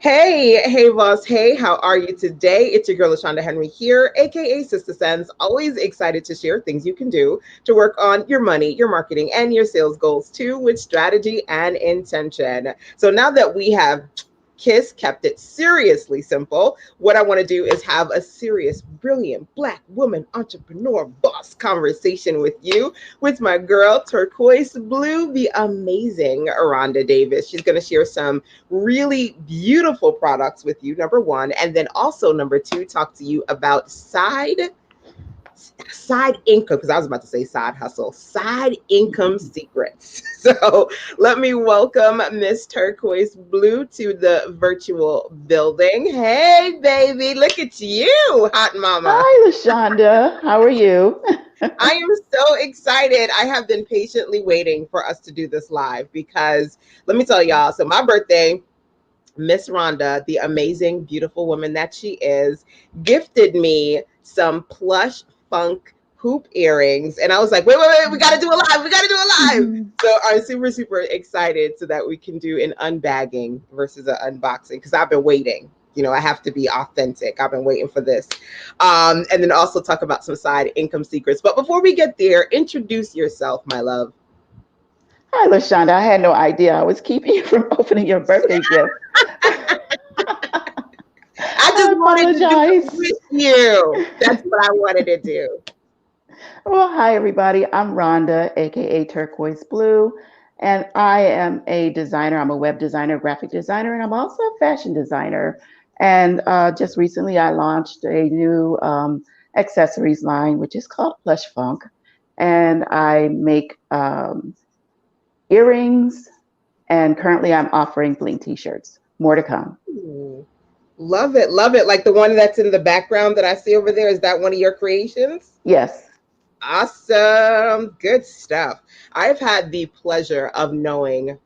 Hey, boss. Hey, how are you today? It's your girl, Rhonda Henry here, aka Sister Sense. Always excited to share things you can do to work on your money, your marketing, and your sales goals too, with strategy and intention. So now that we have kept it seriously simple, what I want to do is have a serious, brilliant Black woman entrepreneur boss conversation with you, with my girl, Turquoise Blue, the amazing Rhonda Davis. She's going to share some really beautiful products with you, number one, and then also number two, talk to you about side income, because I was about to say side hustle, side income secrets. So let me welcome Miss Turquoise Blue to the virtual building. Hey baby, look at you, hot mama. Hi, Lashonda. How are you? I am so excited. I have been patiently waiting for us to do this live because let me tell y'all, so my birthday, Miss Rhonda, the amazing, beautiful woman that she is, gifted me some plush funk hoop earrings. And I was like, wait, we got to do a live. We got to do a live. Mhm. So I'm super, super excited so that we can do an unbagging versus an unboxing because I've been waiting. You know, I have to be authentic. I've been waiting for this. And then also talk about some side income secrets. But before we get there, introduce yourself, my love. Hi, Lashonda. I had no idea I was keeping you from opening your birthday gift. I just I wanted to do it apologize. with you. That's what I wanted to do. Well, hi, everybody. I'm Rhonda, aka Turquoise Blue, and I am a designer. I'm a web designer, graphic designer, and I'm also a fashion designer. And just recently, I launched a new accessories line, which is called Plush Funk. And I make earrings, and currently I'm offering bling t-shirts. More to come. Ooh, love it, love it. Like the one that's in the background that I see over there. Is that one of your creations? Yes. Awesome. Good stuff. I've had the pleasure of knowing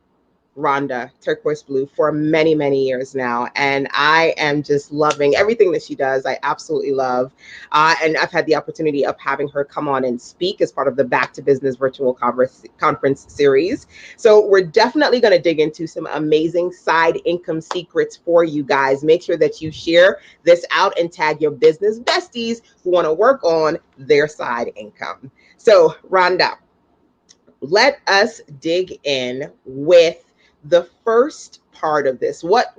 Rhonda, Turquoise Blue, for many, many years now. And I am just loving everything that she does. I absolutely love. And I've had the opportunity of having her come on and speak as part of the Back to Business virtual conference series. So we're definitely going to dig into some amazing side income secrets for you guys. Make sure that you share this out and tag your business besties who want to work on their side income. So, Rhonda, let us dig in with the first part of this. What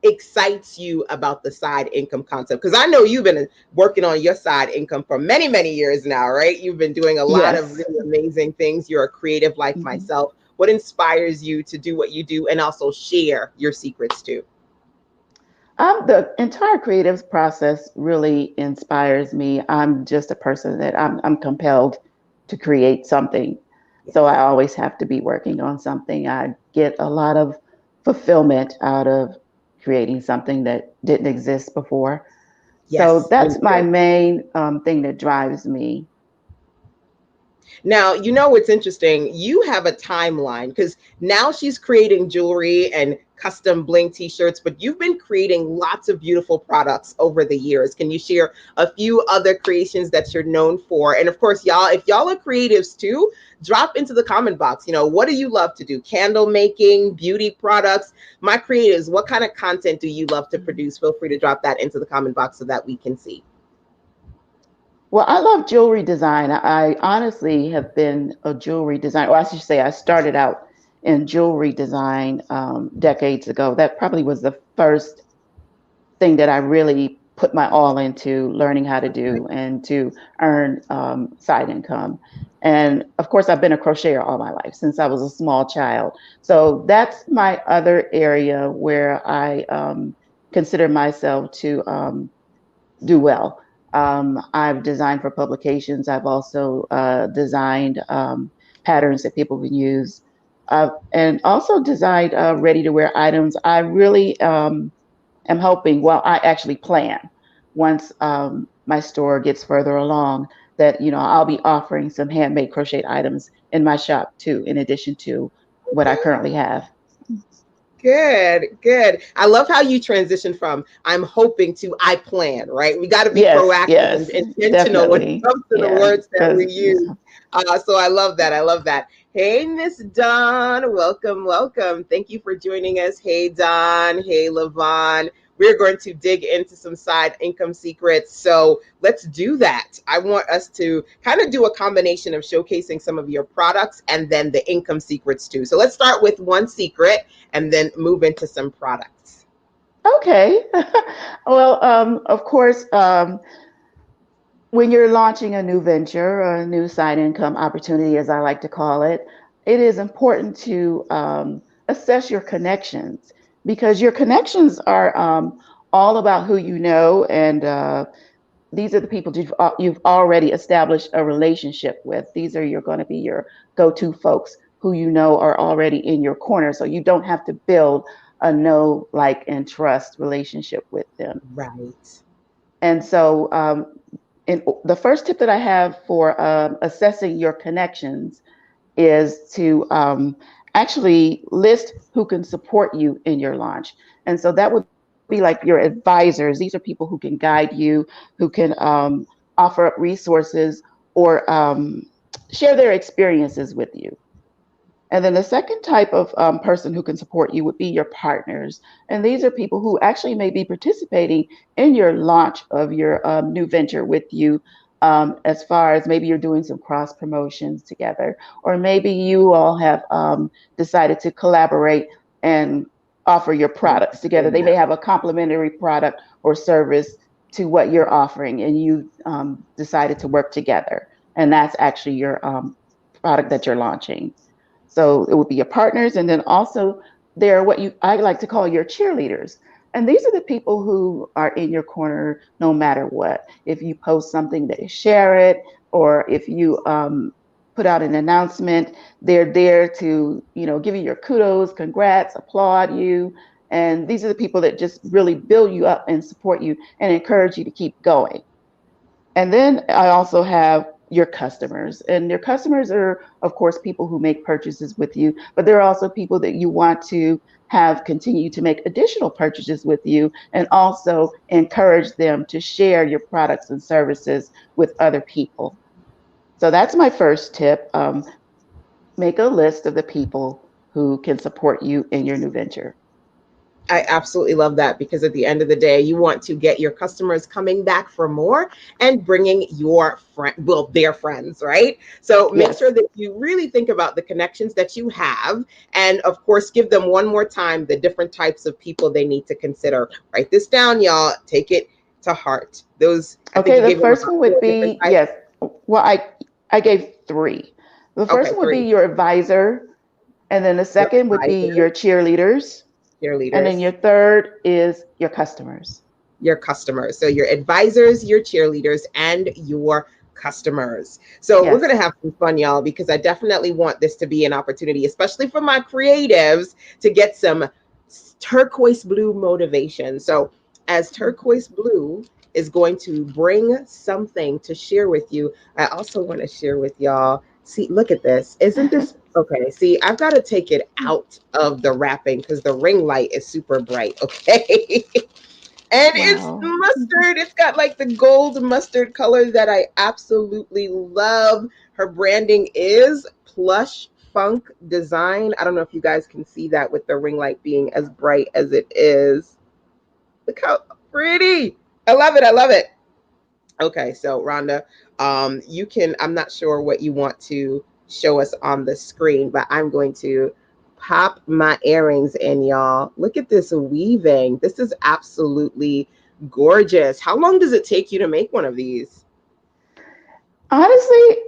excites you about the side income concept? Because I know you've been working on your side income for many, many years now, right? You've been doing a lot of Yes. really amazing things. You're a creative like Mhm. myself. What inspires you to do what you do and also share your secrets too? The entire creative process really inspires me. I'm just a person that I'm compelled to create something. So I Yes. always have to be working on something. I get a lot of fulfillment out of creating something that didn't exist before. So Yes, me that's my too. main thing that drives me. Now, you know what's interesting? You have a timeline because now she's creating jewelry and custom bling t-shirts, but you've been creating lots of beautiful products over the years. Can you share a few other creations that you're known for? And of course, y'all, if y'all are creatives too, drop into the comment box. You know, what do you love to do? Candle making, beauty products. My creatives, what kind of content do you love to produce? Feel free to drop that into the comment box so that we can see. Well, I love jewelry design. I honestly have been a jewelry designer, or I should say, I started out in jewelry design decades ago. That probably was the first thing that I really put my all into learning how to do and to earn side income. And of course, I've been a crocheter all my life since I was a small child. So that's my other area where I consider myself to do well. I've designed for publications. I've also designed patterns that people can use, and also designed ready to wear items. I really am hoping, well, I actually plan once my store gets further along that, I'll be offering some handmade crochet items in my shop too, in addition to what I Okay. currently have. Good, good. I love how you transition from I'm hoping to I plan, right? We got to be Yes, proactive and yes, intentional when it definitely. comes to the Yeah, words that because we use. So I love that. I love that. Hey, Miss Dawn. Welcome, welcome. Thank you for joining us. Hey, Don. Hey, Levon. We're going to dig into some side income secrets. So let's do that. I want us to kind of do a combination of showcasing some of your products and then the income secrets too. So let's start with one secret and then move into some products. Okay. Well, of course, when you're launching a new venture or a new side income opportunity, as I like to call it, it is important to assess your connections because your connections are all about who you know, and these are the people you've already established a relationship with. These are going to be your go-to folks who you know are already in your corner, so you don't have to build a know, like, and trust relationship with them. Right. And so, and the first tip that I have for assessing your connections is to actually list who can support you in your launch. And so that would be like your advisors. These are people who can guide you, who can offer up resources or share their experiences with you. And then the second type of person who can support you would be your partners. And these are people who actually may be participating in your launch of your new venture with you, as far as maybe you're doing some cross promotions together, or maybe you all have decided to collaborate and offer your products together. They may have a complementary product or service to what you're offering, and you decided to work together. And that's actually your product that you're launching. So it would be your partners, and then also they're what you I like to call your cheerleaders. And these are the people who are in your corner no matter what. If you post something, they share it, or if you put out an announcement, they're there to give you your kudos, congrats, applaud you. And these are the people that just really build you up and support you and encourage you to keep going. And then I also have your customers. And your customers are, of course, people who make purchases with you, but there are also people that you want to have continue to make additional purchases with you and also encourage them to share your products and services with other people. So that's my first tip. Make a list of the people who can support you in your new venture. I absolutely love that because at the end of the day, you want to get your customers coming back for more and bringing your friend, well, their friends, right? So make sure Yes. that you really think about the connections that you have. And of course, give them one more time the different types of people they need to consider. Write this down, y'all. Take it to heart. Those, I think Okay, you the gave them first about one four would different be, types. yes. Well, I gave three. The first Okay, one would be three. your advisor, and then the Your second would be your advisors, cheerleaders, your and then your leaders, third is your customers. your customers. So your advisors, your cheerleaders, and your customers. So we're going Yes. to have some fun, y'all, because I definitely want this to be an opportunity, especially for my creatives, to get some turquoise blue motivation. So as turquoise blue is going to bring something to share with you, I also want to share with y'all. See, look at this. Isn't this okay? See, I've got to take it out of the wrapping because the ring light is super bright. Okay. And it's Wow. mustard. It's got like the gold mustard color that I absolutely love. Her branding is Plush Funk Design. I don't know if you guys can see that with the ring light being as bright as it is. Look how pretty. I love it. I love it. Okay, so Rhonda, you can, I'm not sure what you want to show us on the screen, but I'm going to pop my earrings in, y'all. Look at this weaving. This is absolutely gorgeous. How long does it take you to make one of these? Honestly,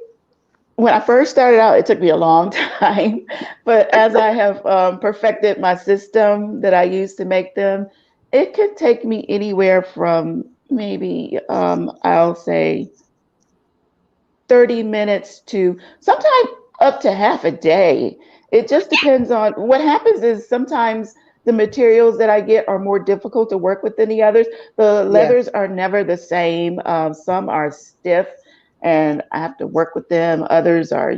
when I first started out, it took me a long time. But as I have perfected my system that I use to make them, it could take me anywhere from maybe, I'll say, 30 minutes to sometimes up to half a day. It just depends on what happens is sometimes the materials that I get are more difficult to work with than the others. The Yeah, leathers are never the same. Some are stiff and I have to work with them. Others are,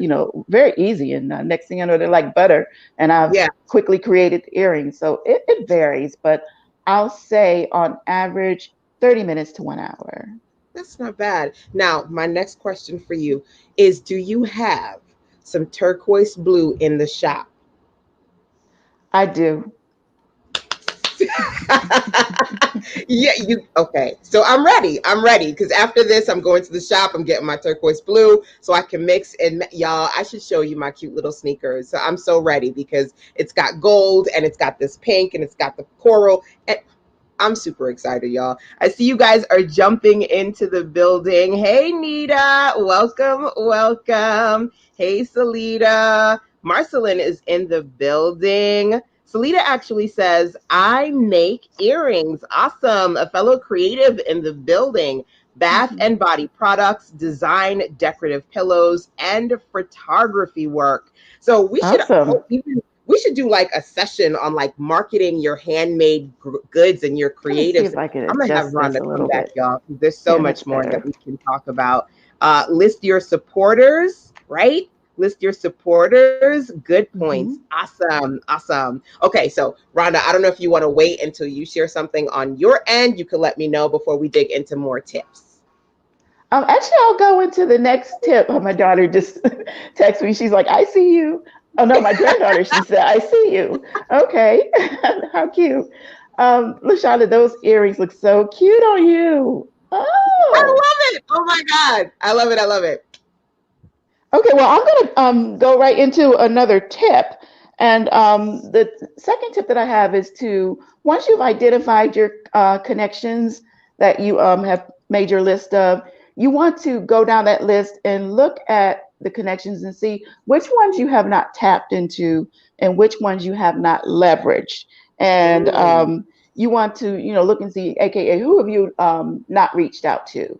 very easy. And next thing I know, they're like butter. And I've yeah, quickly created earrings. So it varies, but I'll say on average 30 minutes to 1 hour. that's not bad. Now, my next question for you is, do you have some turquoise blue in the shop? I do. Yeah, you okay. So I'm ready. I'm ready because after this, I'm going to the shop. I'm getting my turquoise blue so I can mix and y'all. I should show you my cute little sneakers. So I'm so ready because it's got gold and it's got this pink and it's got the coral. And I'm super excited, y'all. I see you guys are jumping into the building. Hey, Nita. Welcome, welcome. Hey, Salita. Marceline is in the building. Salita actually says, I make earrings. Awesome. A fellow creative in the building. Bath Mhm. and body products, design decorative pillows, and photography work. So we should Awesome. even we should do like a session on like marketing your handmade goods and your Let me see creatives. if I can I'm gonna have adjust this Rhonda a come little back, bit. y'all. There's so Yeah, that's much more that better. we can talk about. List your supporters, right? List your supporters. Good points. Hmm. Awesome. Awesome. Okay, so Rhonda, I don't know if you want to wait until you share something on your end. You can let me know before we dig into more tips. Actually, I'll go into the next tip. My daughter just texted me. She's like, "I see you." Oh no, my granddaughter. She said, "I see you." Okay, how cute. Lashonda, those earrings look so cute on you. I Oh, love it. Oh my God. I love it. I love it. okay. Well, I'm gonna go right into another tip, and the second tip that I have is to once you've identified your connections that you have made your list of, you want to go down that list and look at the connections and see which ones you have not tapped into and which ones you have not leveraged, and Mm, you want to look and see, aka who have you not reached out to.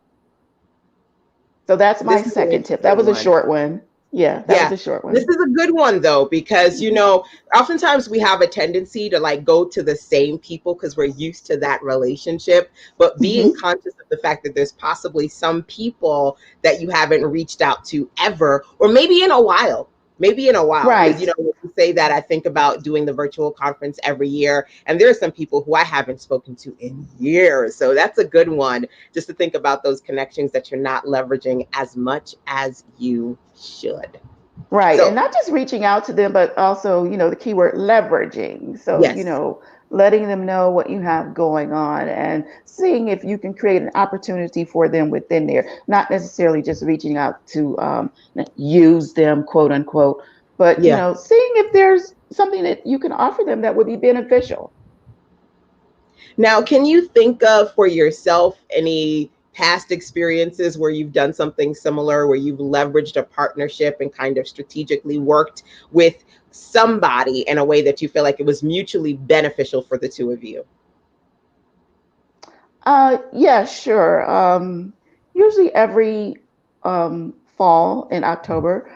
So that's this my is an second tip. That interesting was a one. short one. Yeah, that was Yeah. a short This one. is a good one though, because Mhm. oftentimes we have a tendency to like go to the same people because we're used to that relationship. But being Mhm. conscious of the fact that there's possibly some people that you haven't reached out to ever, or maybe in a while. Maybe in a while. Because Right. when you say that, I think about doing the virtual conference every year. And there are some people who I haven't spoken to in years. So that's a good one, just to think about those connections that you're not leveraging as much as you should. Right. And So, not just reaching out to them, but also, the keyword leveraging. So, yes, letting them know what you have going on and seeing if you can create an opportunity for them within there. Not necessarily just reaching out to use them, quote unquote, but, yeah. seeing if there's something that you can offer them that would be beneficial. Now, can you think of for yourself any past experiences where you've done something similar, where you've leveraged a partnership and kind of strategically worked with somebody in a way that you feel like it was mutually beneficial for the two of you? Yeah, sure. Usually every fall in October,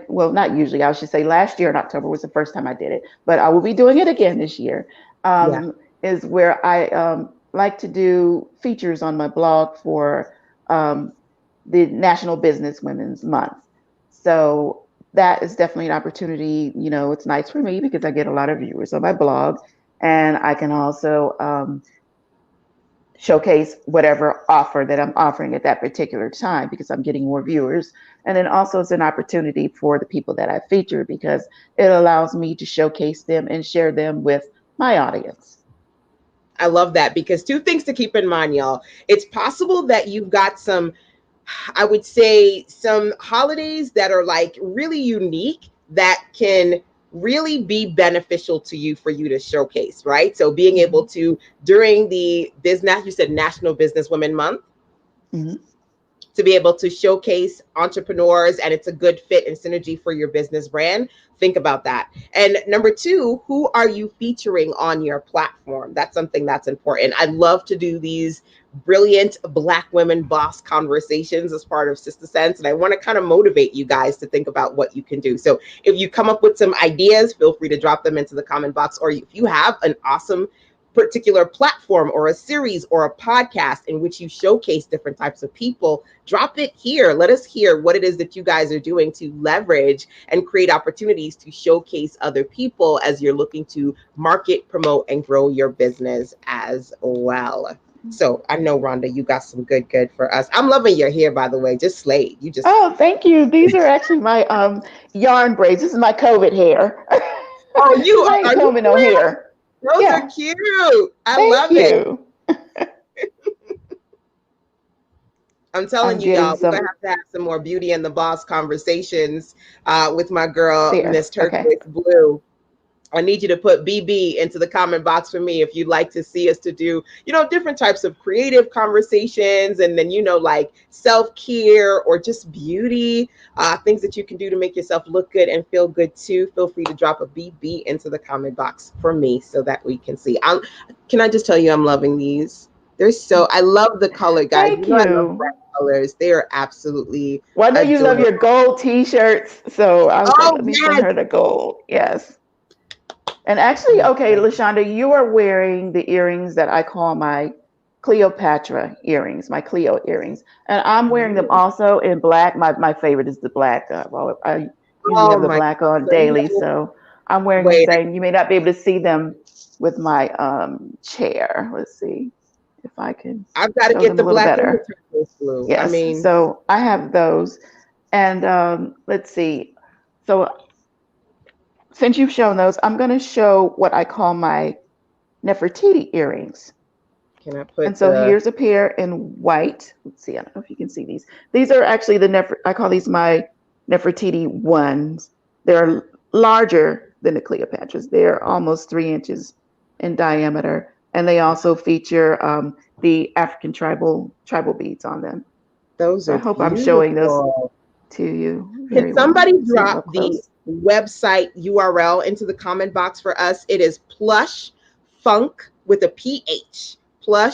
well, not usually, I should say last year in October was the first time I did it, but I will be doing it again this year, Yeah. is where I like to do features on my blog for um, the National Business Women's Month. So that is definitely an opportunity. It's nice for me because I get a lot of viewers on my blog, and I can also showcase whatever offer that I'm offering at that particular time because I'm getting more viewers. And then also it's an opportunity for the people that I feature because it allows me to showcase them and share them with my audience. I love that because two things to keep in mind, y'all. It's possible that you've got some, I would say, some holidays that are like really unique that can really be beneficial to you for you to showcase, right? So being able Mm-hmm. to, during the business, you said National Business Women Month, Mm-hmm. to be able to showcase entrepreneurs and it's a good fit and synergy for your business brand. Think about that. And number two, who are you featuring on your platform? That's something that's important. I love to do these brilliant Black women boss conversations as part of Sister Sense. And I want to kind of motivate you guys to think about what you can do. So if you come up with some ideas, feel free to drop them into the comment box. Or if you have an awesome particular platform or a series or a podcast in which you showcase different types of people, drop it here. Let us hear what it is that you guys are doing to leverage and create opportunities to showcase other people as you're looking to market, promote, and grow your business as well. So I know, Rhonda, you got some good for us. I'm loving your hair, by the way. Just slayed. You just, Oh, thank you. These are actually my yarn braids. This is my COVID hair oh, because I ain't are you combing for no real? hair. Those are Yeah, cute. I thank love it. you. I'm telling I'm you, getting y'all, we're some gonna have to have some more Beauty and the Boss conversations with my girl, there. Miss Okay. Turquoise Blue. I need you to put BB into the comment box for me if you'd like to see us to do, different types of creative conversations, and then, like self-care or just beauty, things that you can do to make yourself look good and feel good too. Feel free to drop a BB into the comment box for me so that we can see. Can I just tell you, I'm loving these. I love the color, guys. Thank I love bright you. colors. They are absolutely Well, I know you love adorable. your gold t-shirts, so I was like, Oh, let me send yes. her the gold. Yes. And actually, okay, Lashonda, you are wearing the earrings that I call my Cleopatra earrings, my Cleo earrings. And I'm wearing them also in black. My favorite is the black. Well, I usually Oh, have the my black on God. daily, so I'm wearing the Wait, same. You may not be able to see them with my chair. Let's see if I can I've got to show get them a the little black and the better. turquoise blue. I Yes, mean, so I have those. And let's see. So since you've shown those, I'm going to show what I call my Nefertiti earrings. can I And put so the here's a pair in white. Let's see, I don't know if you can see these. These are actually I call these my Nefertiti ones. They're larger than the Cleopatras. They're almost 3 inches in diameter. And they also feature the African tribal beads on them. those So I are hope I'm showing those beautiful. to you Can very well. somebody Let's see real drop the close. website URL into the comment box for us? It is plush funk with a PH.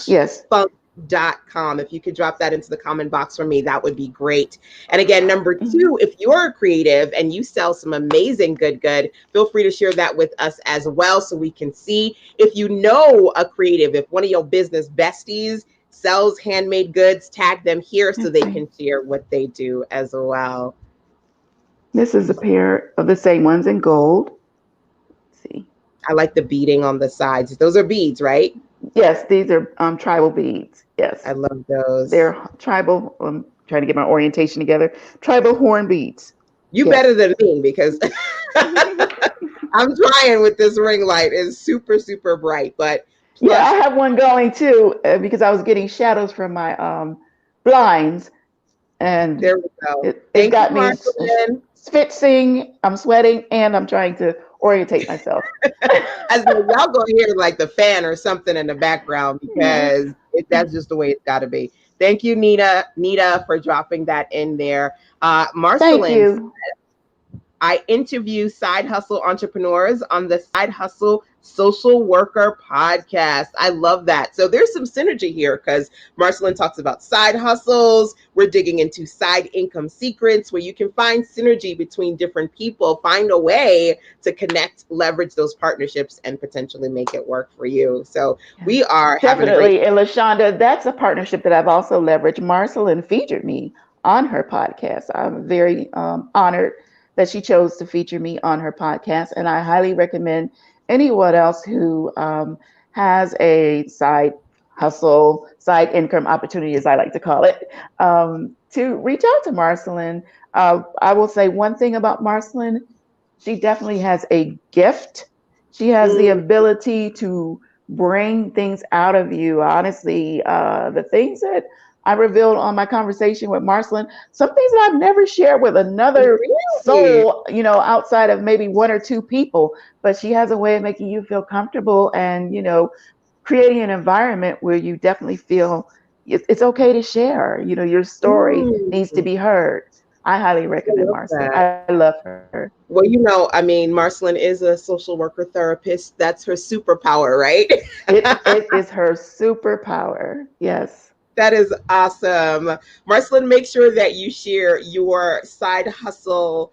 Yes. Plushfunk.com. If you could drop that into the comment box for me, that would be great. And again, number Mhm. two, if you're a creative and you sell some amazing good, feel free to share that with us as well so we can see. If you know a creative, if one of your business besties sells handmade goods, tag them here so Let's they see. can share what they do as well. This is a pair of the same ones in gold. Let's see. I like the beading on the sides. Those are beads, right? Yes, these are tribal beads. I Yes, love those. they're tribal. I'm trying to get my orientation together. Tribal horn beads. You better Yes. than me because I'm trying with this ring light. It's super bright, but Yeah, I plush. have one going too because I was getting shadows from my blinds, and There we go. it Thank you, got me Marcelin. schwitzing. I'm sweating, and I'm trying to orientate myself. As y'all go hear like the fan or something in the background Yes. because that's just the way it's got to be. Thank you, Nita, for dropping that in there. Thank Marcelin, you. I interview side hustle entrepreneurs on the Side Hustle Social Worker podcast. I love that. So there's some synergy here because Marcelin talks about side hustles. We're digging into side income secrets where you can find synergy between different people, find a way to connect, leverage those partnerships, and potentially make it work for you. So Yes, we are having a great. definitely. And Lashonda, that's a partnership that I've also leveraged. Marcelin featured me on her podcast. I'm very honored that she chose to feature me on her podcast. And I highly recommend anyone else who has a side hustle, side income opportunity, as I like to call it, to reach out to Marcelin. I will say one thing about Marcelin, she definitely has a gift. She has the Mm, ability to bring things out of you. Honestly, the things that I revealed on my conversation with Marcelin, some things that I've never shared with another really? soul, outside of maybe one or two people. But she has a way of making you feel comfortable and, creating an environment where you definitely feel it's okay to share. Your story needs to Mm, be heard. I highly I recommend love Marcelin. that. I love her. Well, I mean, Marcelin is a social worker therapist. That's her superpower, right? It is her superpower. Yes. That is awesome. Marcelin, make sure that you share your side hustle,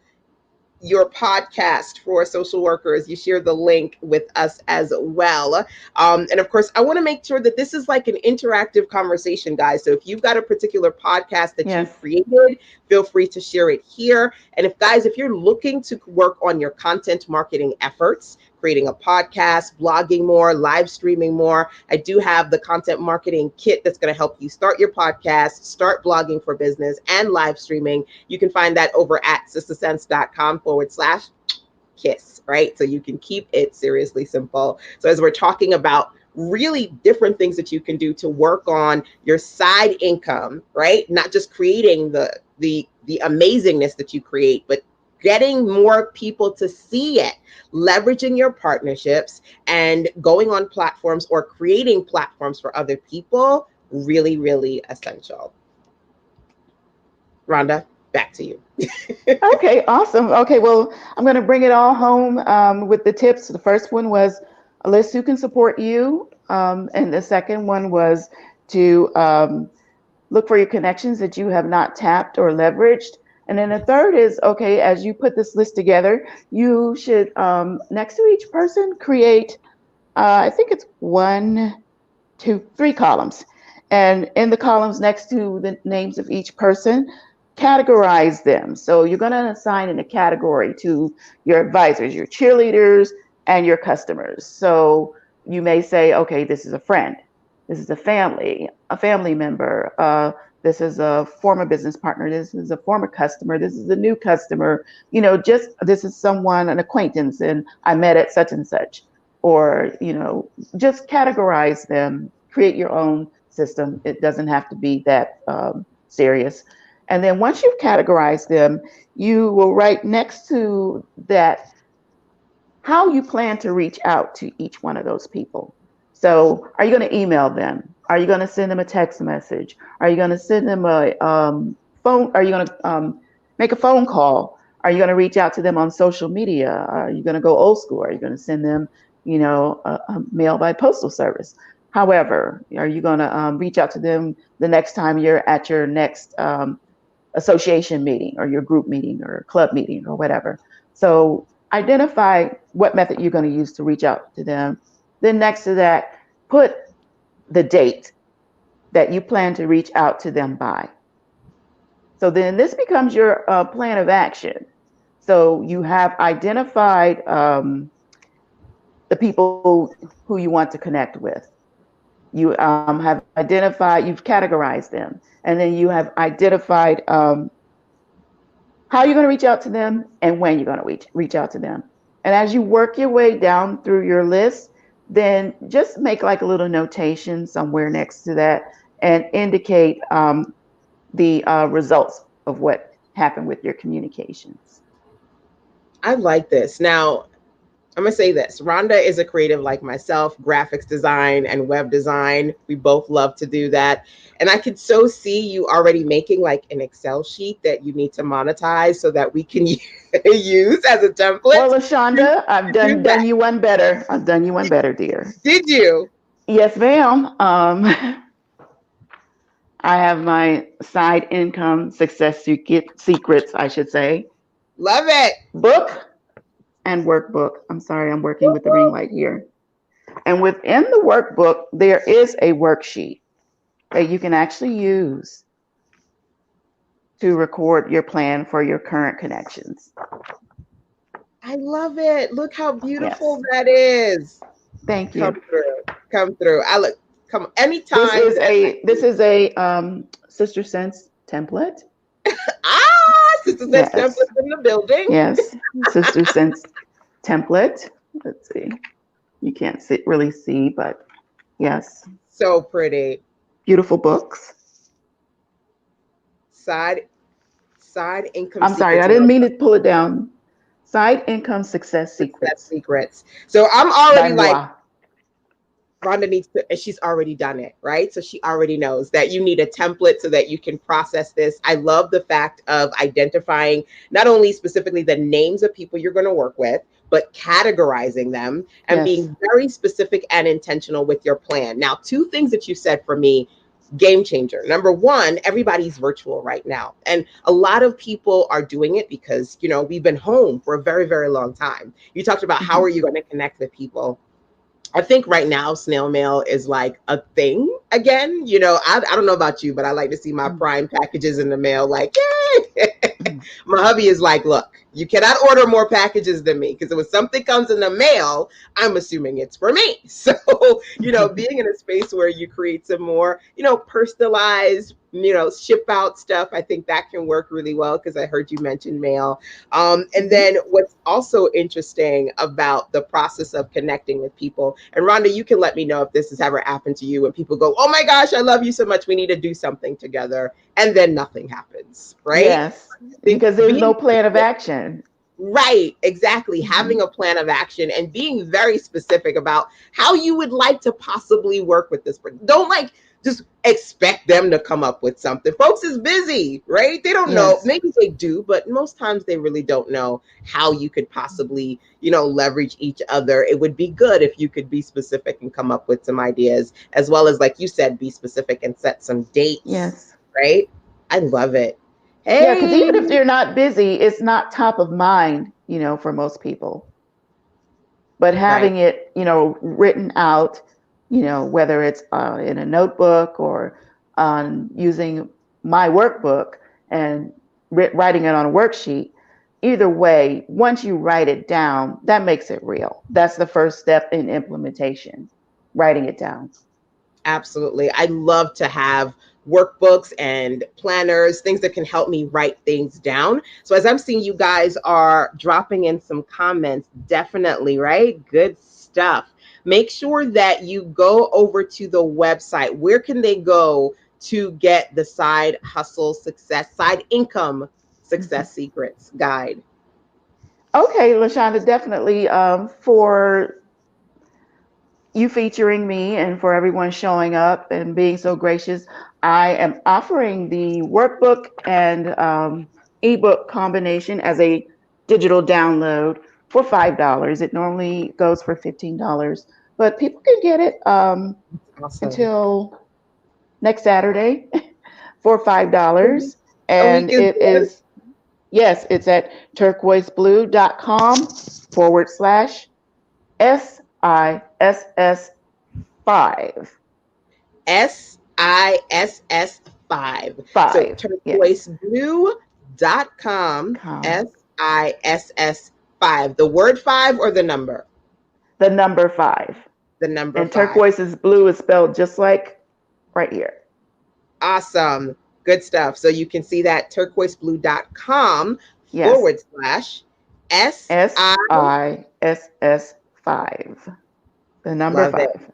your podcast for social workers. You share the link with us as well. And of course, I want to make sure that this is like an interactive conversation, guys. So if you've got a particular podcast that you've Yes. created, feel free to share it here. And if you're looking to work on your content marketing efforts, creating a podcast, blogging more, live streaming more, I do have the content marketing kit that's going to help you start your podcast, start blogging for business, and live streaming. You can find that over at sistersense.com/kiss, right? So you can keep it seriously simple. So as we're talking about really different things that you can do to work on your side income, right? Not just creating the amazingness that you create, but getting more people to see it, leveraging your partnerships and going on platforms or creating platforms for other people, really, really essential. Rhonda, back to you. Okay, awesome. Okay, well, I'm going to bring it all home with the tips. The first one was a list who can support you, and the second one was to look for your connections that you have not tapped or leveraged. And then the third is, okay, as you put this list together, you should, next to each person, create, I think it's one, two, three columns. And in the columns next to the names of each person, categorize them. So you're going to assign in a category to your advisors, your cheerleaders, and your customers. So you may say, okay, this is a friend, this is a family member, this is a former business partner, this is a former customer, this is a new customer, just this is someone, an acquaintance, and I met at such and such. Or, just categorize them, create your own system. It doesn't have to be that serious. And then once you've categorized them, you will write next to that how you plan to reach out to each one of those people. So, are you going to email them? Are you going to send them a text message? Are you going to send them a phone? Are you going to make a phone call? Are you going to reach out to them on social media? Are you going to go old school? Are you going to send them, a mail by postal service? However, are you going to reach out to them the next time you're at your next association meeting or your group meeting or club meeting or whatever? So identify what method you're going to use to reach out to them. Then next to that, put the date that you plan to reach out to them by. So then this becomes your plan of action. So you have identified the people who you want to connect with. You have identified, you've categorized them, and then you have identified how you're going to reach out to them and when you're going to reach out to them. And as you work your way down through your list, then just make like a little notation somewhere next to that and indicate the results of what happened with your communications. I like this. Now, I'm gonna say this. Rhonda is a creative like myself, graphics design and web design. We both love to do that. And I could so see you already making like an Excel sheet that you need to monetize so that we can use as a template Well, Lashonda, I've to do done that. you one better. I've done you one better, dear. Did you? Yes, ma'am. I have my side income success secrets, I should say, Love it. book and workbook. I'm sorry, I'm working with the ring light here. And within the workbook, there is a worksheet that you can actually use to record your plan for your current connections. I love it. Look how beautiful Yes. that is. Thank Come you. through. Come through. I look come This anytime is that a this is a Sister Sense template. Sister Sense Yes. templates in the building. Yes. Sister Sense template. Let's see. You can't really see, but yes. So pretty. Beautiful books. Side side income I'm sorry, secrets. I You didn't know, mean to pull it down. Side income success success secrets secrets. So I'm by already like moi. Rhonda needs to, and she's already done it, right? So she already knows that you need a template so that you can process this. I love the fact of identifying not only specifically the names of people you're going to work with, but categorizing them and Yes. being very specific and intentional with your plan. Now, two things that you said for me, game changer. Number one, everybody's virtual right now. And a lot of people are doing it because, we've been home for a very, very long time. You talked about how Mhm. are you going to connect with people. I think right now snail mail is like a thing. again, I don't know about you, but I like to see my Prime packages in the mail. Like, yay! My hubby is like, look, you cannot order more packages than me because if something comes in the mail, I'm assuming it's for me. So, being in a space where you create some more, personalized, ship out stuff, I think that can work really well because I heard you mention mail. And then what's also interesting about the process of connecting with people, and Rhonda, you can let me know if this has ever happened to you when people go, oh my gosh, I love you so much. We need to do something together. And then nothing happens, right? Yes, I think because there's no being plan of action. right, exactly. Mm-hmm. Having a plan of action and being very specific about how you would like to possibly work with this person. Don't like just expect them to come up with something. Folks is busy, right? They don't know. Yes, Maybe they do, but most times they really don't know how you could possibly, leverage each other. It would be good if you could be specific and come up with some ideas, as well as, like you said, be specific and set some dates, yes. right? I love it. Yeah, because Hey, even if they're not busy, it's not top of mind, for most people. But right. having it, written out, whether it's in a notebook or on using my workbook and writing it on a worksheet, either way, once you write it down, that makes it real. That's the first step in implementation, writing it down. Absolutely. I love to have workbooks and planners, things that can help me write things down. So as I'm seeing you guys are dropping in some comments, definitely, right? Good stuff. Make sure that you go over to the website. Where can they go to get the side hustle success, side income Mhm. success secrets guide? Okay, LaShonda, definitely for you featuring me and for everyone showing up and being so gracious. I am offering the workbook and ebook combination as a digital download for $5. It normally goes for $15, but people can get it Awesome. until next Saturday for A $5. week, a And week is it good. is, yes, it's at turquoiseblue.com/SISS 5. SISS5. So 5. Yes. turquoiseblue.com Com. SISS5. The word five or the number? The number 5. The number And five. turquoise is blue is spelled just like right here. Awesome. Good stuff. So you can see that turquoiseblue.com Yes. forward slash S SI. I S S 5. The number Love it. 5.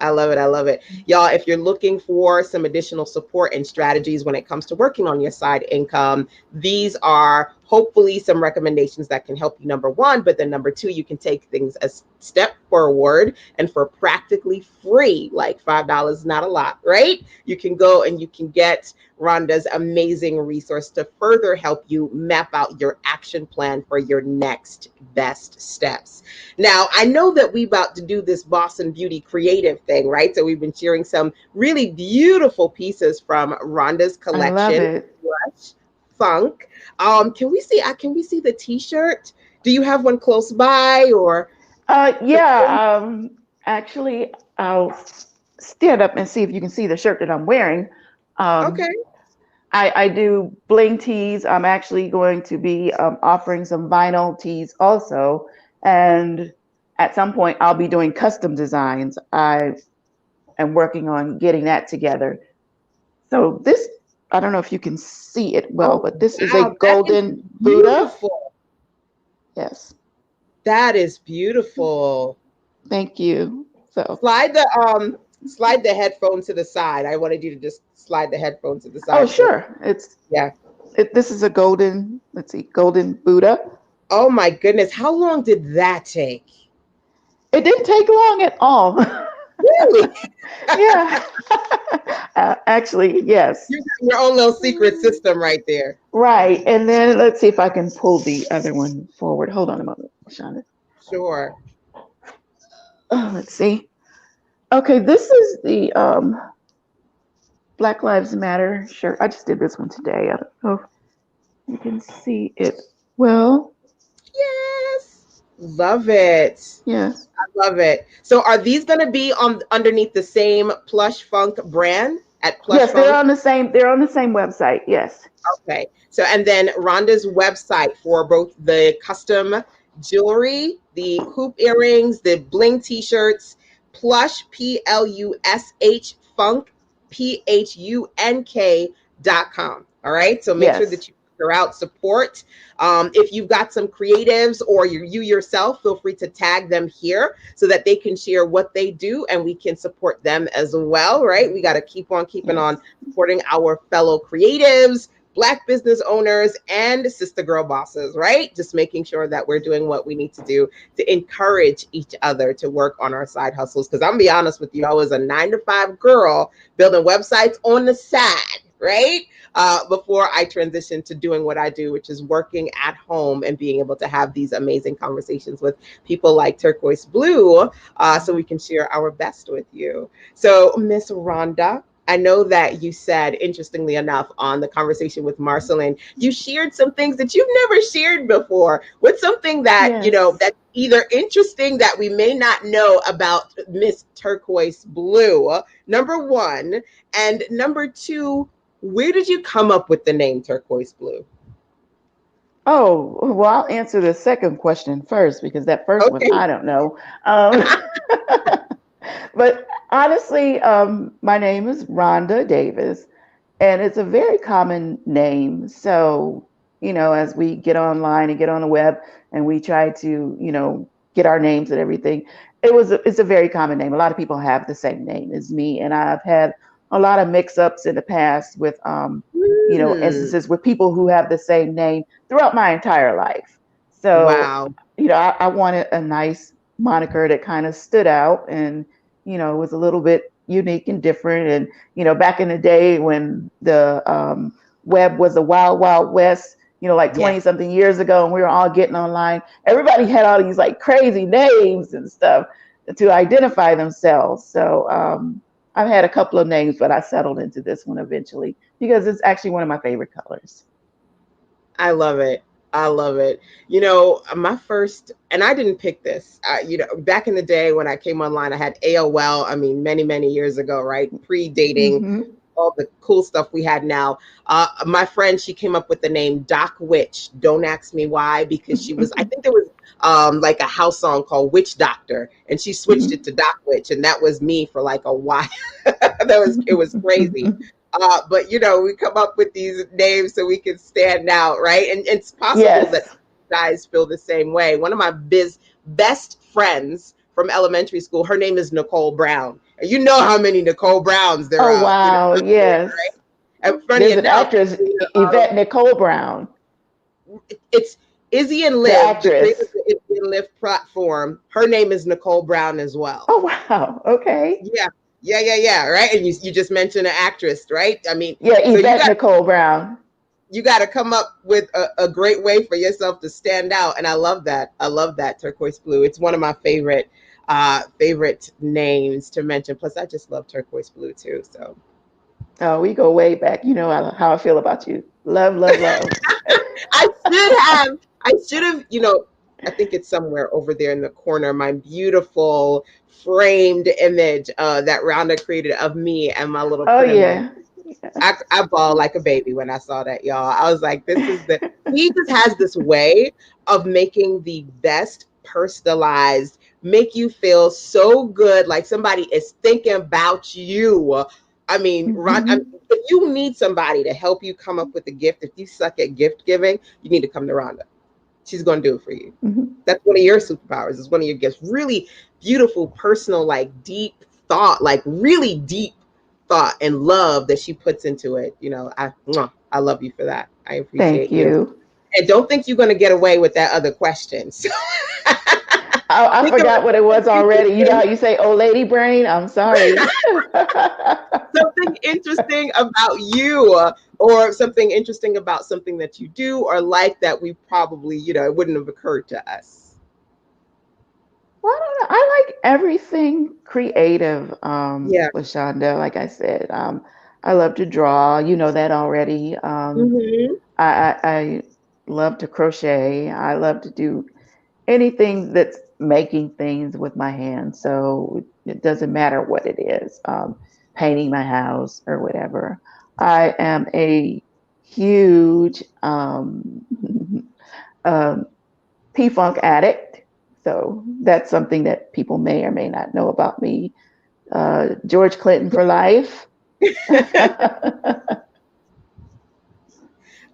I love it. I love it. Y'all, if you're looking for some additional support and strategies when it comes to working on your side income, these are hopefully some recommendations that can help you, number one. But then, number two, you can take things a step forward and for practically free, like $5 is not a lot, right? You can go and you can get Rhonda's amazing resource to further help you map out your action plan for your next best steps. Now, I know that we about to do this Boston Beauty creative thing, right? So we've been sharing some really beautiful pieces from Rhonda's I love collection, it. Blush Funk. Can we see the t-shirt? Do you have one close by or the Yeah, actually, I'll stand up and see if you can see the shirt that I'm wearing. Um, okay. I do bling tees. I'm actually going to be offering some vinyl tees also. And at some point, I'll be doing custom designs. I am working on getting that together. So this, I don't know if you can see it well, Oh but this is a wow, that is golden Buddha. beautiful. Yes, That is beautiful. thank you. So, Slide the headphone to the side. I wanted you to just slide the headphone to the oh, side for sure. yeah. This is a golden, let's see, golden Buddha. Oh my goodness, how long did that take? It didn't take long at all. Really? Yeah. Actually, yes. You got your own little secret system right there. Right. And then let's see if I can pull the other one forward. Hold on a moment, Shonda. Sure. Let's see. Okay, this is the Black Lives Matter shirt. I just did this one today. I don't know if you can see it well. Yes. Love it. Yeah. I love it. So are these going to be on underneath the same Plush Funk brand at Plush Yes, Funk? they're on the same website. Yes. Okay. So, and then Rhonda's website for both the custom jewelry, the hoop earrings, the bling t shirts, plush, Plush, funk, PHUNK.com. All right. So make sure Yes. that you figure out support. If you've got some creatives or you yourself, feel free to tag them here so that they can share what they do and we can support them as well. Right. We got to keep on keeping on Yes. supporting our fellow creatives, Black business owners, and sister girl bosses, right? Just making sure that we're doing what we need to do to encourage each other to work on our side hustles. Because I'm gonna be honest with you, I was a 9 to 5 girl building websites on the side, right? Before I transitioned to doing what I do, which is working at home and being able to have these amazing conversations with people like Turquoise Blue, so we can share our best with you. So, Miss Rhonda, I know that you said, interestingly enough, on the conversation with Marceline, you shared some things that you've never shared before. What's something that, Yes. that's either interesting that we may not know about Miss Turquoise Blue, number one, and number two, where did you come up with the name Turquoise Blue? Oh, well, I'll answer the second question first because that first one Okay. I don't know. Um, but honestly, my name is Rhonda Davis, and it's a very common name. So, as we get online and get on the web and we try to, get our names and everything, it's a very common name. A lot of people have the same name as me, and I've had a lot of mix-ups in the past with, Hmm. instances with people who have the same name throughout my entire life. So, Wow. I wanted a nice moniker that kind of stood out and, was a little bit unique and different. And, back in the day when the web was the wild, wild west, like 20 Yes. something years ago, and we were all getting online, everybody had all these like crazy names and stuff to identify themselves. So, I've had a couple of names, but I settled into this one eventually because it's actually one of my favorite colors. I love it. I love it. My first, and I didn't pick this. Back in the day when I came online, I had AOL. I mean, many, many years ago, right? Predating Mm-hmm. all the cool stuff we had now. My friend, she came up with the name Doc Witch. Don't ask me why, because she was, I think there was like a house song called Witch Doctor, and she switched it to Doc Witch, and that was me for like a while. It was crazy. But we come up with these names so we can stand out, right? And it's possible that Yes. guys feel the same way. One of my best friends from elementary school, her name is Nicole Brown. And you know how many Nicole Browns there Oh, are, wow. out there, Yes. right? And funny There's an enough, actress, Yvette Nicole Brown, it's Izzy and the Liv, the creator of actress. the Izzy and Liv platform. Her name is Nicole Brown as well. Oh, wow. Okay. Yeah, yeah, right. And you just mentioned an actress, right? I mean, Yeah, so Yvette Nicole Brown. you got to come up with a great way for yourself to stand out, and I love that. I love that Turquoise Blue. It's one of my favorite names to mention. Plus, I just love Turquoise Blue too. So Oh, we go way back. You know how I feel about you. Love, love, love. I should have, I think it's somewhere over there in the corner, my beautiful framed image that Rhonda created of me and my little Oh, cinnamon. yeah. I bawled like a baby when I saw that, y'all. I was like, he just has this way of making the best personalized, make you feel so good, like somebody is thinking about you. I mean, Hmm. if you need somebody to help you come up with a gift, if you suck at gift giving, you need to come to Rhonda. She's going to do it for you. Hmm. That's one of your superpowers. It's one of your gifts. Really beautiful, personal, like deep thought, like really deep thought and love that she puts into it. I love you for that. I Thank appreciate you. you. And don't think you're going to get away with that other question. So I think of forgot what it was something already. You know how interesting, you say, "Oh, lady brain." I'm sorry. something interesting about you, or something interesting about something that you do or like that we probably, it wouldn't have occurred to us. Well, I don't know. I like everything creative, Yeah. Lashonda. Like I said, I love to draw. You know that already. Hmm. I love to crochet. I love to do. anything that's making things with my hands. So it doesn't matter what it is, painting my house or whatever. I am a huge um, P-Funk addict. So that's something that people may or may not know about me. George Clinton for life.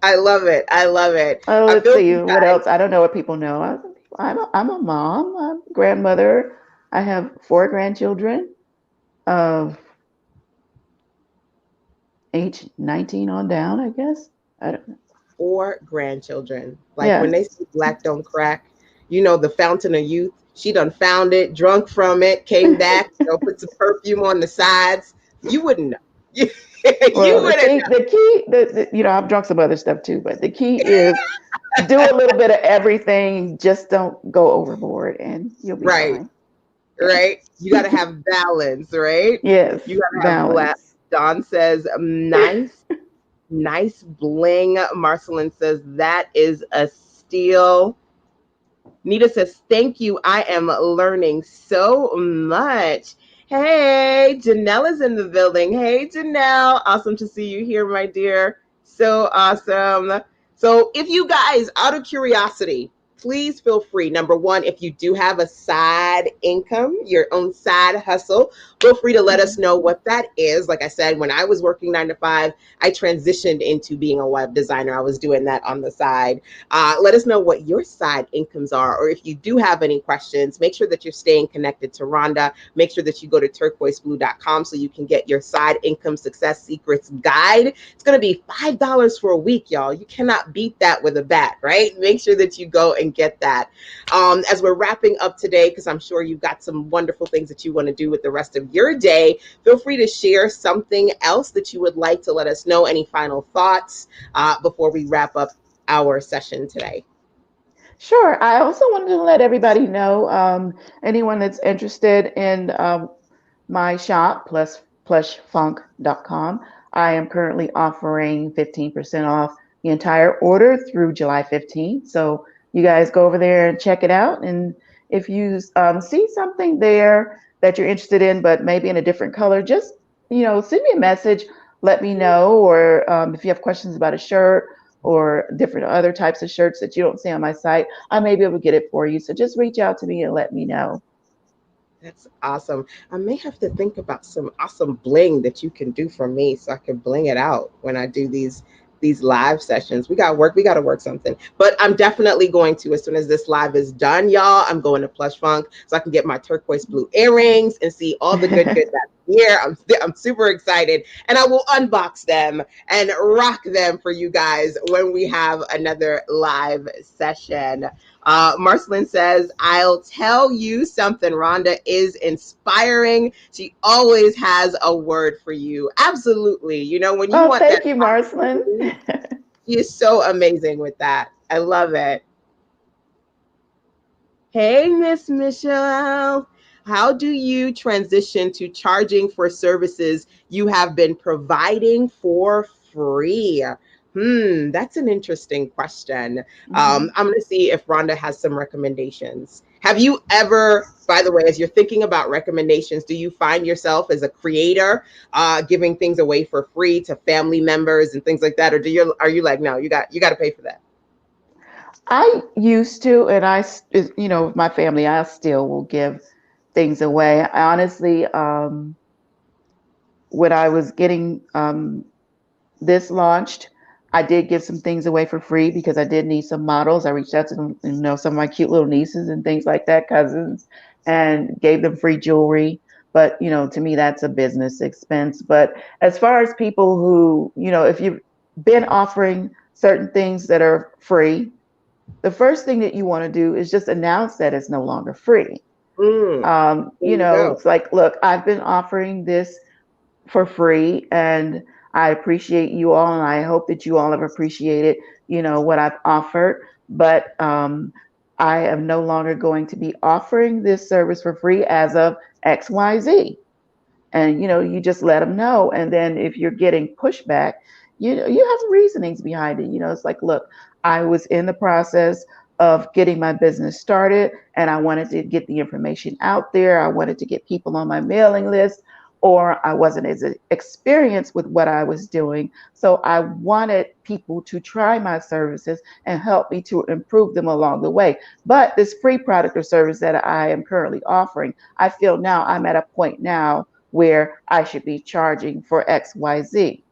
I love it. I love it. Oh, I let's feel see you what guys. else. I don't know what people know. I'm a mom, I'm a grandmother. I have four grandchildren of age 19 on down, I guess. I don't know. Four grandchildren. Like when they Yes. say black don't crack, the fountain of youth. She done found it, drunk from it, came back, put some perfume on the sides. You wouldn't know. You, you Well, wouldn't the key, I've drunk some other stuff too, but the key is do a little bit of everything. Just don't go overboard, and you'll know. be Right. fine. Right. You got to have balance, right? Yes, You got to have black. balance. Don says, nice, nice bling. Marcelin says, that is a steal. Nita says, thank you. I am learning so much. Hey, Janelle is in the building. Hey, Janelle. Awesome to see you here, my dear. So awesome. So, if you guys, out of curiosity, please feel free. Number one, if you do have a side income, your own side hustle, feel free to let us Mhm. know what that is. Like I said, when I was working 9 to 5, I transitioned into being a web designer. I was doing that on the side. Let us know what your side incomes are, or if you do have any questions, make sure that you're staying connected to Rhonda. Make sure that you go to turquoiseblue.com so you can get your side income success secrets guide. It's going to be $5 for a week, y'all. You cannot beat that with a bat, right? Make sure that you go and get that. As we're wrapping up today, because I'm sure you've got some wonderful things that you want to do with the rest of your day, feel free to share something else that you would like to let us know. Any final thoughts before we wrap up our session today? Sure. I also wanted to let everybody know, anyone that's interested in my shop, plus plushfunk.com. I am currently offering 15% off the entire order through July 15th. So you guys go over there and check it out. And if you see something there that you're interested in, but maybe in a different color, just send me a message, let me know. Or if you have questions about a shirt or different other types of shirts that you don't see on my site, I may be able to get it for you. So just reach out to me and let me know. That's awesome. I may have to think about some awesome bling that you can do for me so I can bling it out when I do these live sessions. We got to work something. But I'm definitely going to, as soon as this live is done, y'all, I'm going to Plush Funk so I can get my turquoise blue earrings and see all the good that's here. I'm super excited, and I will unbox them and rock them for you guys when we have another live session. Marcelin says, I'll tell you something. Rhonda is inspiring. She always has a word for you. Absolutely. When you Oh, want that thank you, Marcelin. positivity, she is so amazing with that. I love it. Hey, Miss Michelle. How do you transition to charging for services you have been providing for free? That's an interesting question. Mhm. I'm going to see if Rhonda has some recommendations. Have you ever, by the way, as you're thinking about recommendations, do you find yourself as a creator giving things away for free to family members and things like that, or are you like, no, you got to pay for that? I used to, and with my family, I still will give things away. I honestly, when I was getting this launched, I did give some things away for free because I did need some models. I reached out to them, some of my cute little nieces and things like that, cousins, and gave them free jewelry. But, to me, that's a business expense. But as far as people who, if you've been offering certain things that are free, the first thing that you want to do is just announce that it's no longer free. There you go. It's like, look, I've been offering this for free, and I appreciate you all, and I hope that you all have appreciated, what I've offered. But I am no longer going to be offering this service for free as of XYZ. And you just let them know. And then if you're getting pushback, you have reasonings behind it. It's like, look, I was in the process of getting my business started, and I wanted to get the information out there. I wanted to get people on my mailing list, or I wasn't as experienced with what I was doing. So I wanted people to try my services and help me to improve them along the way. But this free product or service that I am currently offering, I feel now I'm at a point now where I should be charging for XYZ.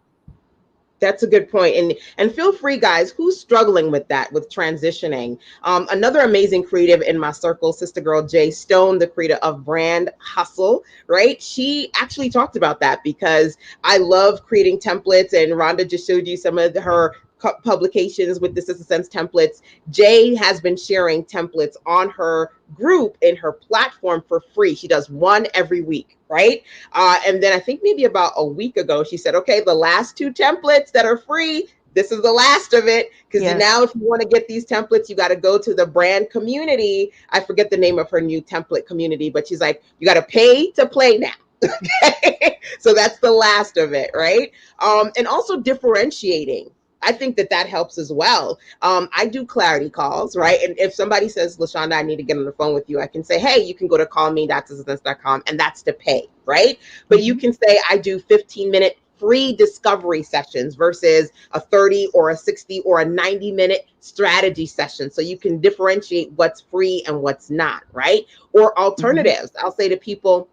That's a good point. And feel free, guys, who's struggling with that, with transitioning. Another amazing creative in my circle, sister girl Jay Stone, the creator of Brand Hustle, right? She actually talked about that because I love creating templates, and Rhonda just showed you some of her publications with the Sister Sense templates. Jay has been sharing templates on her group in her platform for free. She does one every week, right? And then I think maybe about a week ago, she said, okay, the last two templates that are free, this is the last of it. Because Yes. now, if you want to get these templates, you got to go to the brand community. I forget the name of her new template community, but she's like, you got to pay to play now. Okay. So that's the last of it, right? And also differentiating. I think that that helps as well. I do clarity calls, right? And if somebody says, LaShonda, I need to get on the phone with you, I can say, hey, you can go to callme.com, and that's to pay, right? But you Mm-hmm. can say, I do 15-minute free discovery sessions versus a 30 or a 60 or a 90-minute strategy session. So you can differentiate what's free and what's not, right? Or Mm-hmm. alternatives. I'll say to people,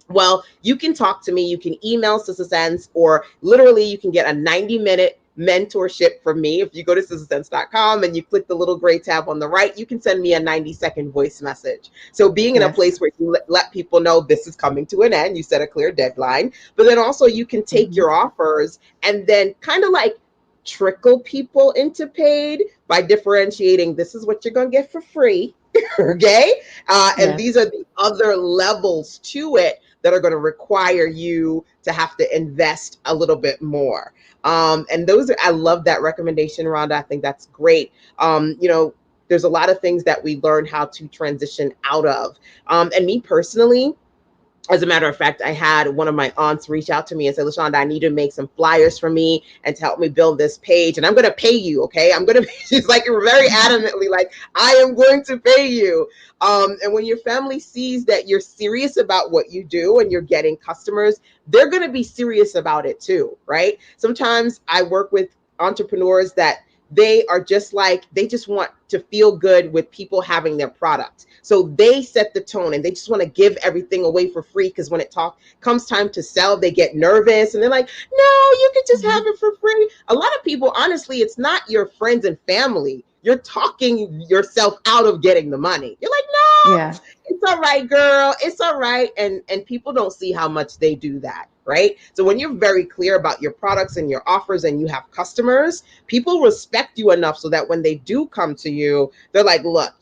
well, you can talk to me, you can email Sister Sense, or literally you can get a 90-minute mentorship from me. If you go to sistersense.com and you click the little gray tab on the right, you can send me a 90-second voice message. So being in a Yes. place where you let people know this is coming to an end, you set a clear deadline, but then also you can take Mm-hmm. your offers and then kind of like trickle people into paid by differentiating, this is what you're going to get for free. Okay. And these Yes. are the other levels to it that are going to require you to have to invest a little bit more. And those are, I love that recommendation, Rhonda. I think that's great. There's a lot of things that we learn how to transition out of. And me personally, as a matter of fact, I had one of my aunts reach out to me and say, LaShonda, I need to make some flyers for me and to help me build this page. And I'm going to pay you. Okay. I'm going to, she's like, very adamantly, like, I am going to pay you. And when your family sees that you're serious about what you do and you're getting customers, they're going to be serious about it too. Right. Sometimes I work with entrepreneurs that they are just like, they just want to feel good with people having their products, so they set the tone and they just want to give everything away for free, because when it comes time to sell, they get nervous and they're like, no, you can just have Mm-hmm. it for free. A lot of people, honestly, it's not your friends and family, you're talking yourself out of getting the money. You're like, no, Yeah. it's all right, girl, it's all right. And people don't see how much they do that, right? So when you're very clear about your products and your offers and you have customers, people respect you enough so that when they do come to you, they're like, look,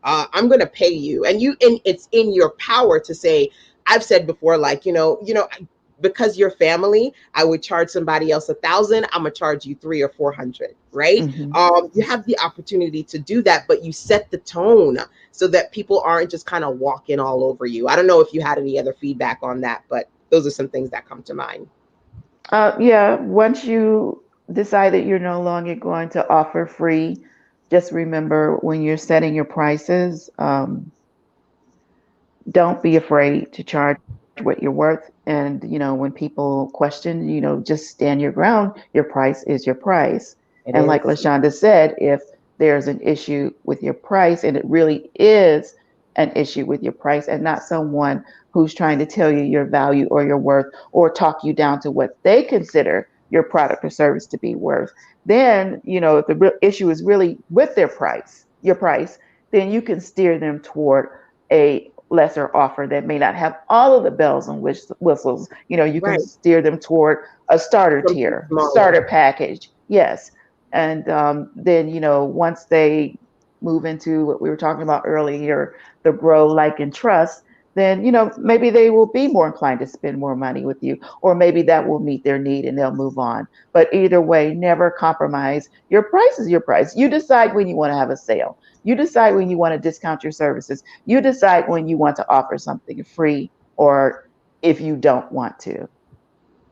I'm going to pay you. And it's in your power to say, I've said before, like, because you're family, I would charge somebody else 1,000. I'm gonna charge you 300 or 400, right? Mm-hmm. You have the opportunity to do that, but you set the tone so that people aren't just kind of walking all over you. I don't know if you had any other feedback on that, but those are some things that come to mind. Yeah, once you decide that you're no longer going to offer free, just remember when you're setting your prices, don't be afraid to charge what you're worth. And, when people question, just stand your ground. Your price is your price. It And like is. LaShonda said, if there's an issue with your price, and it really is an issue with your price, and not someone who's trying to tell you your value or your worth or talk you down to what they consider your product or service to be worth, then, if the real issue is really with your price, then you can steer them toward a lesser offer that may not have all of the bells and whistles. You can Right. steer them toward a starter Something tier, smaller. starter package. Yes. And then, once they move into what we were talking about earlier, the grow, like, and trust, then, maybe they will be more inclined to spend more money with you, or maybe that will meet their need and they'll move on. But either way, never compromise. Your price is your price. You decide when you want to have a sale. You decide when you want to discount your services. You decide when you want to offer something free, or if you don't want to.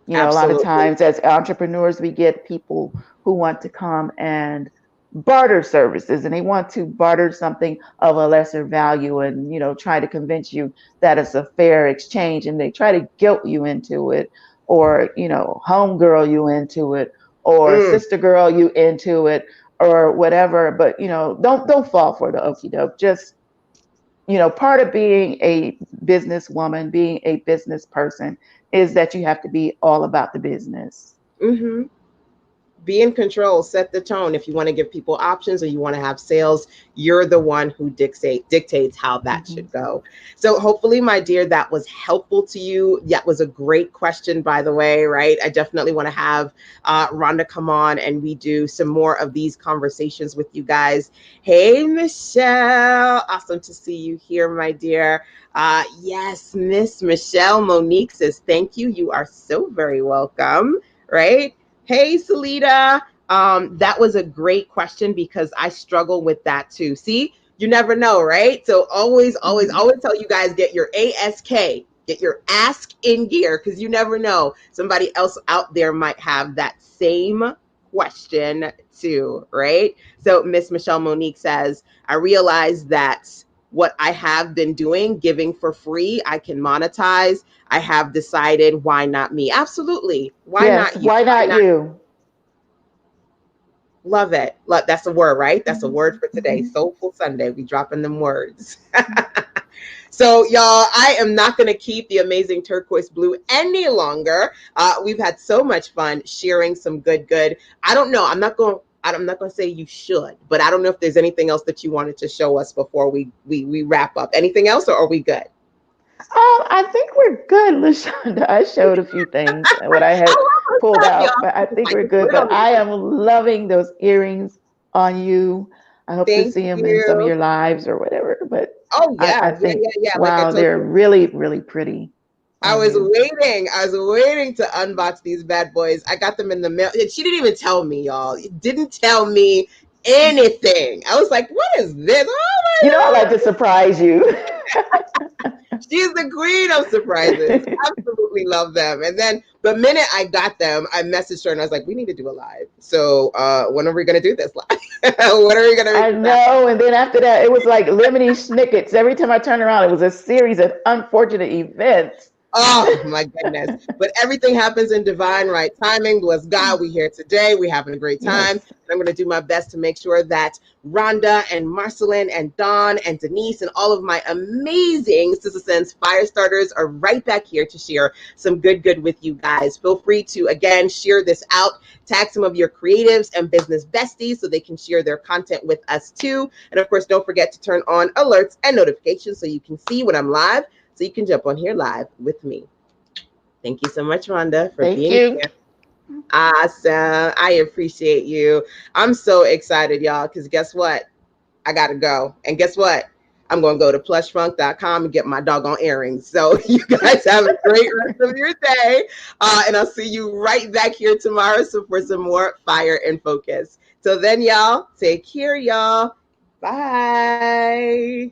A lot of Absolutely. times as entrepreneurs, we get people who want to come and barter services, and they want to barter something of a lesser value, and try to convince you that it's a fair exchange, and they try to guilt you into it, or homegirl you into it, or Mm, sister girl you into it, or whatever. But don't fall for the okie doke. Just part of being a businesswoman, being a business person, is that you have to be all about the business. mm-hmm. Be in control, set the tone. If you want to give people options or you want to have sales, you're the one who dictates how that Mm-hmm. should go. So hopefully, my dear, that was helpful to you. That was a great question, by the way, right? I definitely want to have Rhonda come on and we do some more of these conversations with you guys. Hey, Michelle, awesome to see you here, my dear. Yes, Miss Michelle Monique says thank you. You are so very welcome, right? Hey, Salida. That was a great question because I struggle with that too. See, you never know, right? So always, always, Mm-hmm. always tell you guys get your ASK, get your ask in gear because you never know. Somebody else out there might have that same question too, right? So Miss Michelle Monique says, I realize that what I have been doing, giving for free, I can monetize. I have decided why not me? Absolutely. Why Yes, not you? why Why not not? you? Love it. That's a word, right? That's a Mm-hmm. word for today. Mm-hmm. Soulful Sunday. We dropping them words. So, y'all, I am not going to keep the amazing turquoise blue any longer. We've had so much fun sharing some good. I don't know. I'm not going to say you should, but I don't know if there's anything else that you wanted to show us before we wrap up. Anything else, or are we good? I think we're good, Lashonda. I showed a few things what I I had love her pulled stuff, y'all. out, but I It's think like we're it's good. But literally. I am loving those earrings on you. I hope to Thank see them in some of you. your lives or whatever. But Oh I yeah, think, yeah. Like I wow, told they're you, really, really pretty I on was you. waiting. I was waiting to unbox these bad boys. I got them in the mail. She didn't even tell me, y'all. Didn't tell me anything. I was like, "What is this?" Oh I like to surprise you. she's the queen of surprises. Absolutely love them. And then the minute I got them, I messaged her and I was like, "We need to do a live. So when are we gonna do this live? When are we gonna make I this happen?" know. And then after that, it was like lemony snickets. Every time I turned around, it was a series of unfortunate events. Oh my goodness. But everything happens in divine right timing. Bless God. We're here today. We're having a great time. Yes. And I'm going to do my best to make sure that Rhonda and Marceline and Dawn and Denise and all of my amazing Sister Sense fire starters are right back here to share some good with you guys. Feel free to, again, share this out. Tag some of your creatives and business besties so they can share their content with us too. And of course, don't forget to turn on alerts and notifications so you can see when I'm live so you can jump on here live with me. Thank you so much, Rhonda, for Thank being you. here. Awesome. I appreciate you. I'm so excited, y'all, because guess what? I got to go. And guess what? I'm going to go to plushfunk.com and get my doggone earrings. So you guys have a great rest of your day. And I'll see you right back here tomorrow for some more fire and focus. Till then, y'all, take care, y'all. Bye.